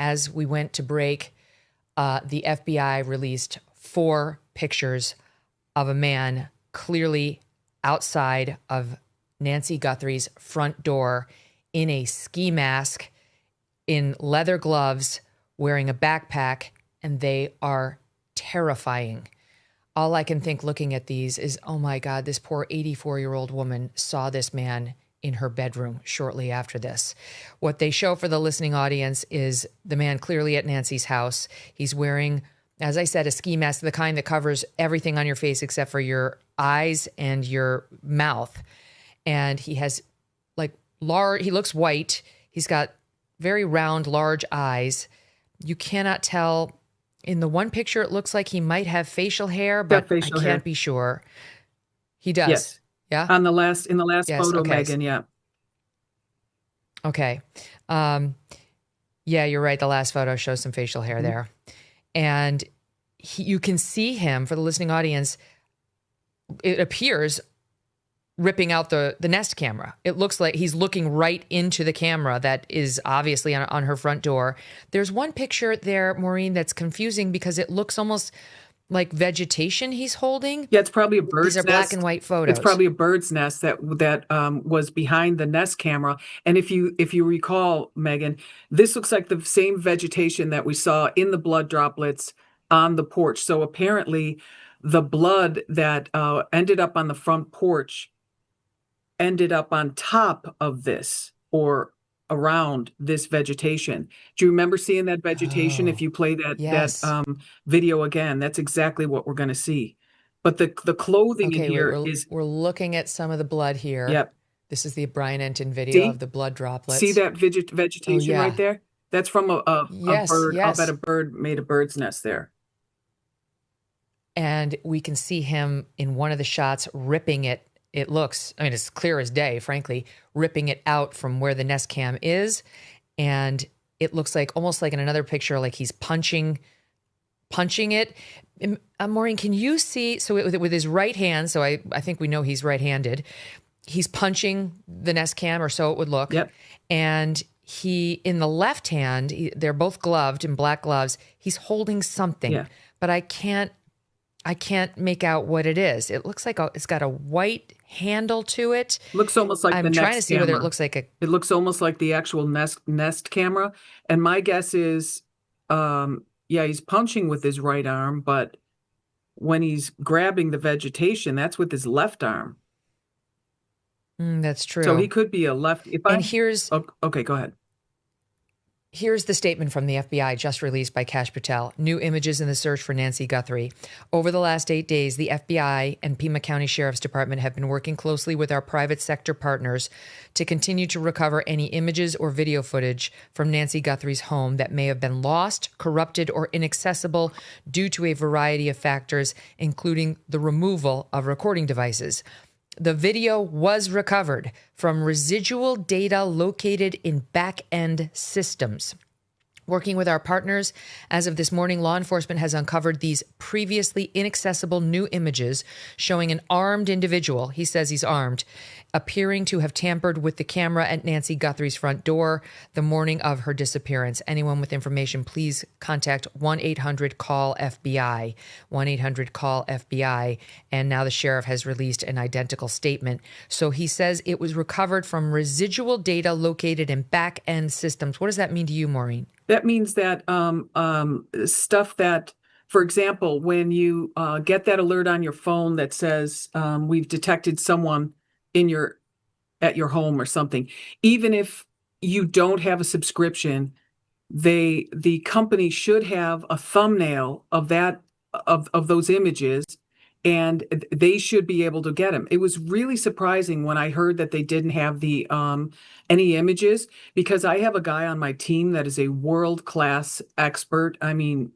as we went to break, the FBI released 4 pictures of a man clearly outside of Nancy Guthrie's front door in a ski mask, in leather gloves, wearing a backpack, and they are terrifying. All I can think looking at these is, oh my God, this poor 84-year-old woman saw this man in her bedroom shortly after this. What they show for the listening audience is the man clearly at Nancy's house. He's wearing, as I said, a ski mask, the kind that covers everything on your face except for your eyes and your mouth. And he has he looks white. He's got very round, large eyes. You cannot tell. In the one picture, it looks like he might have facial hair, but I can't be sure. He does. Yes. Yeah. In the last photo, okay. Megan. Yeah. Okay. Yeah, you're right. The last photo shows some facial hair there. And you can see him, for the listening audience, it appears ripping out the Nest camera. It looks like he's looking right into the camera that is obviously on her front door. There's one picture there, Maureen, that's confusing because it looks almost like vegetation he's holding. Yeah, it's probably a bird's nest. These are black and white photos. It's probably a bird's nest that was behind the Nest camera. And if you recall, Megan, this looks like the same vegetation that we saw in the blood droplets on the porch. So apparently the blood that ended up on the front porch ended up on top of this or around this vegetation. Do you remember seeing that vegetation? If you play that video again, that's exactly what we're going to see. But the clothing in here we're looking at some of the blood here. Yep. This is the Brian Enton video of the blood droplets. See that vegetation right there? That's from a bird. I'll bet a bird made a bird's nest there. And we can see him in one of the shots ripping it. It looks, I mean, it's clear as day, frankly, ripping it out from where the Nest cam is. And it looks like almost like in another picture, like he's punching it. Maureen, can you see? So with his right hand, so I think we know he's right-handed. He's punching the Nest cam, or so it would look. Yep. And he, in the left hand, they're both gloved in black gloves. He's holding something, but I can't make out what it is. It looks like it's got a white handle to it. Looks almost like I'm the Nest trying to see camera. whether it looks like It looks almost like the actual Nest camera. And my guess is, he's punching with his right arm, but when he's grabbing the vegetation, that's with his left arm. That's true. So he could be a left. Okay, go ahead. Here's the statement from the FBI just released by Kash Patel. New images in the search for Nancy Guthrie. Over the last 8 days, the FBI and Pima County Sheriff's Department have been working closely with our private sector partners to continue to recover any images or video footage from Nancy Guthrie's home that may have been lost, corrupted, or inaccessible due to a variety of factors, including the removal of recording devices. The video was recovered from residual data located in back-end systems. Working with our partners, as of this morning, law enforcement has uncovered these previously inaccessible new images showing an armed individual, he says he's armed, appearing to have tampered with the camera at Nancy Guthrie's front door the morning of her disappearance. Anyone with information, please contact 1-800-CALL-FBI, 1-800-CALL-FBI. And now the sheriff has released an identical statement. So he says it was recovered from residual data located in back-end systems. What does that mean to you, Maureen? That means that stuff that, for example, when you get that alert on your phone that says we've detected someone at your home or something, even if you don't have a subscription, the company should have a thumbnail of those images, and they should be able to get them. It was really surprising when I heard that they didn't have the any images, because I have a guy on my team that is a world-class expert. I mean,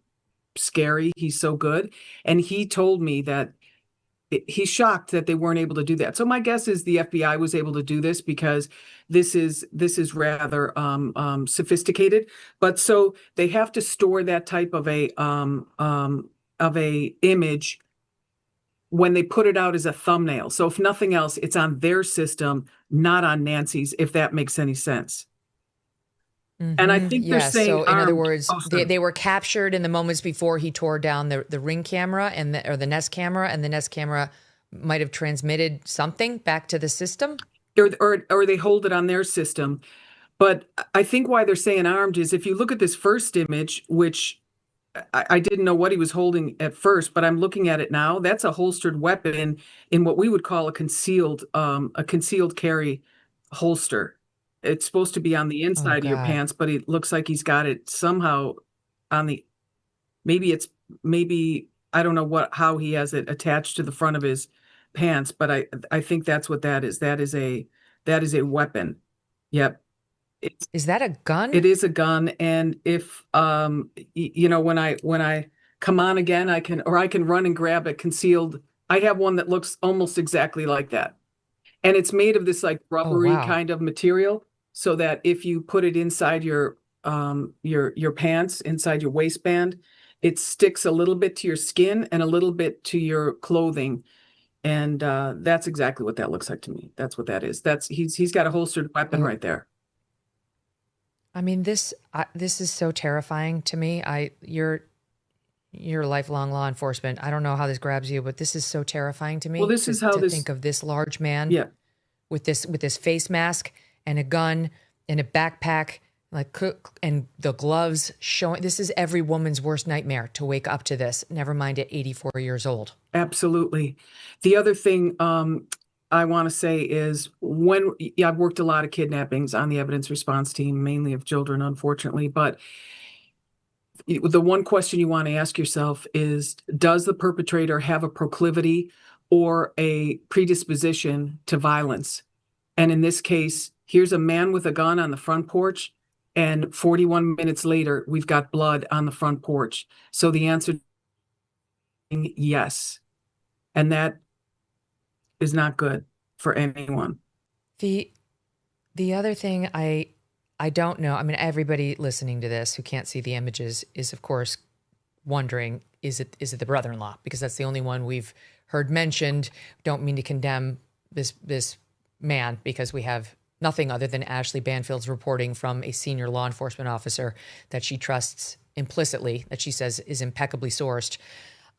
scary. He's so good. And he told me that he's shocked that they weren't able to do that. So my guess is the FBI was able to do this because this is rather sophisticated. But so they have to store that type of a image when they put it out as a thumbnail. So if nothing else, it's on their system, not on Nancy's, if that makes any sense. And I think they're Yes. saying So, in other armed. words, Oh, sorry. they were captured in the moments before he tore down the Ring camera or the Nest camera, and the Nest camera might have transmitted something back to the system. Or they hold it on their system. But I think why they're saying armed is if you look at this first image, which I didn't know what he was holding at first, but I'm looking at it now. That's a holstered weapon in what we would call a concealed carry holster. It's supposed to be on the Oh inside of your God. pants, but it looks like he's got it somehow on the, maybe it's, maybe, I don't know how he has it attached to the front of his pants, but I think that's what that is. That is a weapon. Yep. It's Is that a gun? it is a gun, and if when I come on again, I can run and grab a concealed. I have one that looks almost exactly like that, and it's made of this like Oh rubbery wow. kind of material, so that if you put it inside your pants, inside your waistband, it sticks a little bit to your skin and a little bit to your clothing, and that's exactly what that looks like to me. That's what that is. He's got a holstered weapon Oh, right there. I mean this is so terrifying to me. You're lifelong law enforcement. I don't know how this grabs you, but this is so terrifying to Well, me this is how to this. think of this large man Yeah. with this face mask and a gun and a backpack, and the gloves showing. This is every woman's worst nightmare to wake up to this. Never mind at 84 years old. Absolutely. The other thing I want to say is yeah, I've worked a lot of kidnappings on the evidence response team, mainly of children, unfortunately. But the one question you want to ask yourself is, does the perpetrator have a proclivity or a predisposition to violence? And in this case, here's a man with a gun on the front porch, and 41 minutes later, we've got blood on the front porch. So the answer is yes. And that is not good for anyone. The the other thing I don't know. I mean, everybody listening to this who can't see the images is of course wondering, is it the brother-in-law? Because that's the only one we've heard mentioned. Don't mean to condemn this man because we have nothing other than Ashley Banfield's reporting from a senior law enforcement officer that she trusts implicitly, that she says is impeccably sourced,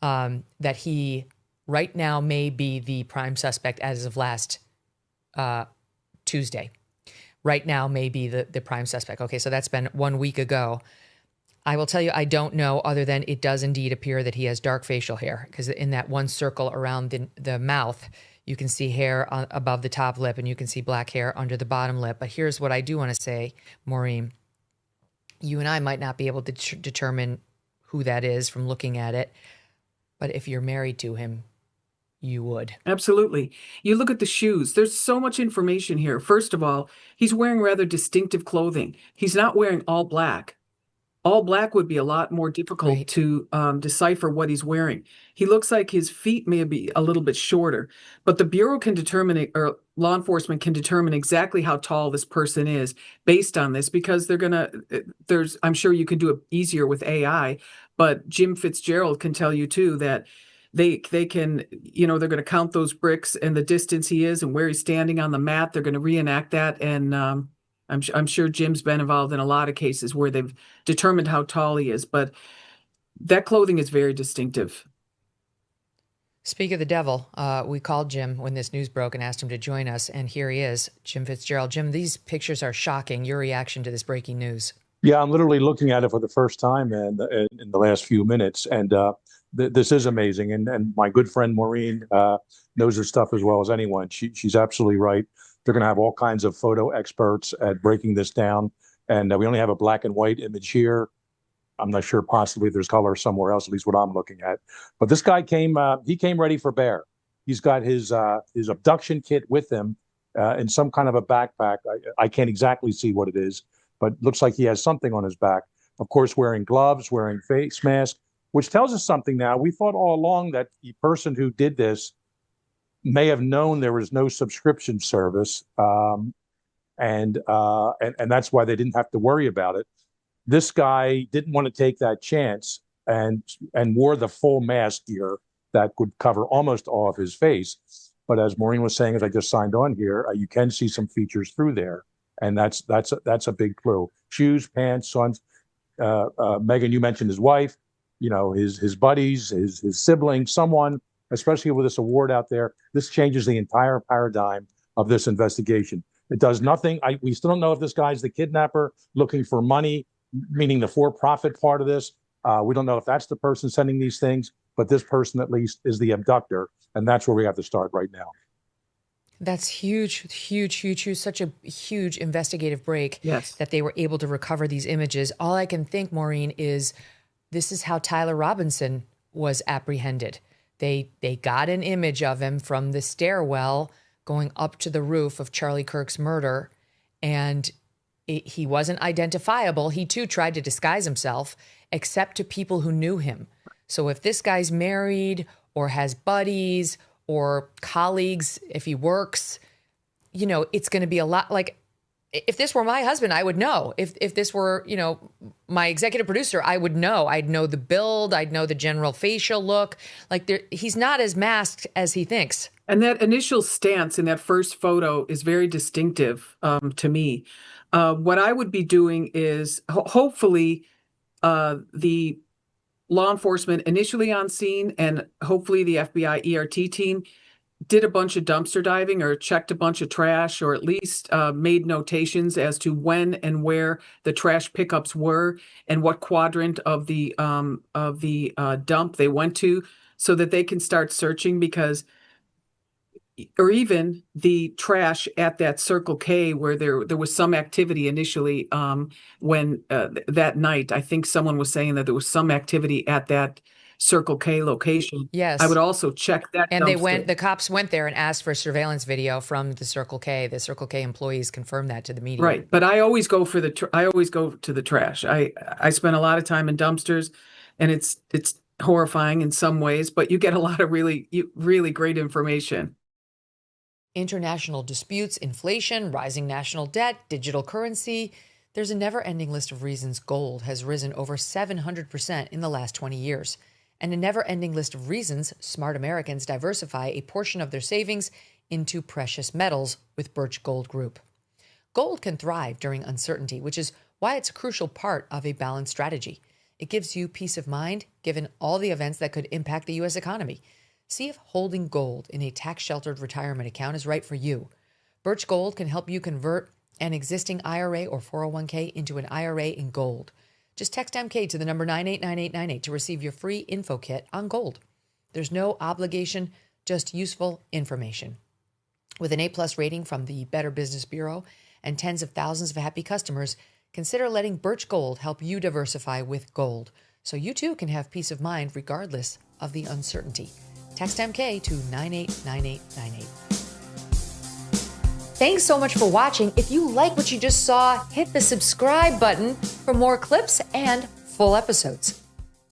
that he right now may be the prime suspect as of last Tuesday. Right now may be the prime suspect. Okay, so that's been 1 week ago. I will tell you, I don't know, other than it does indeed appear that he has dark facial hair, because in that one circle around the mouth, you can see hair above the top lip and you can see black hair under the bottom lip. But here's what I do want to say, Maureen. You and I might not be able to determine who that is from looking at it, but if you're married to him, you would. Absolutely. You look at the shoes. There's so much information here. First of all, he's wearing rather distinctive clothing. He's not wearing all black. All black would be a lot more difficult Right. to decipher what he's wearing. He looks like his feet may be a little bit shorter, but the Bureau can determine it, or law enforcement can determine exactly how tall this person is based on this, because I'm sure you can do it easier with AI, but Jim Fitzgerald can tell you too that they can, they're going to count those bricks and the distance he is and where he's standing on the mat. They're going to reenact that, and I'm sure Jim's been involved in a lot of cases where they've determined how tall he is, but that clothing is very distinctive. Speak of the devil, we called Jim when this news broke and asked him to join us, and here he is, Jim Fitzgerald. Jim, these pictures are shocking. Your reaction to this breaking news? Yeah, I'm literally looking at it for the first time in the last few minutes, and this is amazing. And my good friend Maureen knows her stuff as well as anyone. She's absolutely right. They're going to have all kinds of photo experts at breaking this down, and we only have a black and white image here. I'm not sure, possibly there's color somewhere else, at least what I'm looking at. But this guy he came ready for bear. He's got his abduction kit with him in some kind of a backpack. I can't exactly see what it is, but looks like he has something on his back. Of course, wearing gloves, wearing face mask, which tells us something now. We thought all along that the person who did this may have known there was no subscription service, and that's why they didn't have to worry about it. This guy didn't want to take that chance and wore the full mask here that would cover almost all of his face. But as Maureen was saying, as I just signed on here, you can see some features through there. And that's a big clue. Shoes, pants, sons. Megan, you mentioned his wife, his buddies, his siblings, someone, especially with this award out there. This changes the entire paradigm of this investigation. It does nothing. We still don't know if this guy's the kidnapper looking for money, meaning the for-profit part of this. We don't know if that's the person sending these things, but this person at least is the abductor, and that's where we have to start right now. That's huge, huge, huge, huge, such a huge investigative break. Yes. That they were able to recover these images. All I can think, Maureen, is this is how Tyler Robinson was apprehended. They got an image of him from the stairwell going up to the roof of Charlie Kirk's murder, and he wasn't identifiable. He too tried to disguise himself, except to people who knew him. So if this guy's married or has buddies or colleagues, if he works, it's going to be a lot. Like, if this were my husband, I would know. If this were, my executive producer, I would know. I'd know the build. I'd know the general facial look. Like, he's not as masked as he thinks. And that initial stance in that first photo is very distinctive to me. What I would be doing is hopefully the law enforcement initially on scene, and hopefully the FBI ERT team did a bunch of dumpster diving or checked a bunch of trash, or at least made notations as to when and where the trash pickups were and what quadrant of the dump they went to, so that they can start searching. Because, or even the trash at that Circle K where there was some activity initially when that night. I think someone was saying that there was some activity at that Circle K location. Yes. I would also check that. And dumpster. the cops went there and asked for surveillance video from the Circle K. The Circle K employees confirmed that to the media. Right. But I always go for I always go to the trash. I spend a lot of time in dumpsters, and it's horrifying in some ways, but you get a lot of really great information. International disputes, inflation, rising national debt, digital currency. There's a never-ending list of reasons gold has risen over 700% in the last 20 years. And a never-ending list of reasons smart Americans diversify a portion of their savings into precious metals with Birch Gold Group. Gold can thrive during uncertainty, which is why it's a crucial part of a balanced strategy. It gives you peace of mind, given all the events that could impact the U.S. economy. See if holding gold in a tax-sheltered retirement account is right for you. Birch Gold can help you convert an existing IRA or 401k into an IRA in gold. Just text MK to the number 989898 to receive your free info kit on gold. There's no obligation, just useful information. With an A+ rating from the Better Business Bureau and tens of thousands of happy customers, consider letting Birch Gold help you diversify with gold, so you too can have peace of mind regardless of the uncertainty. Text MK to 989898. Thanks so much for watching. If you like what you just saw, hit the subscribe button for more clips and full episodes.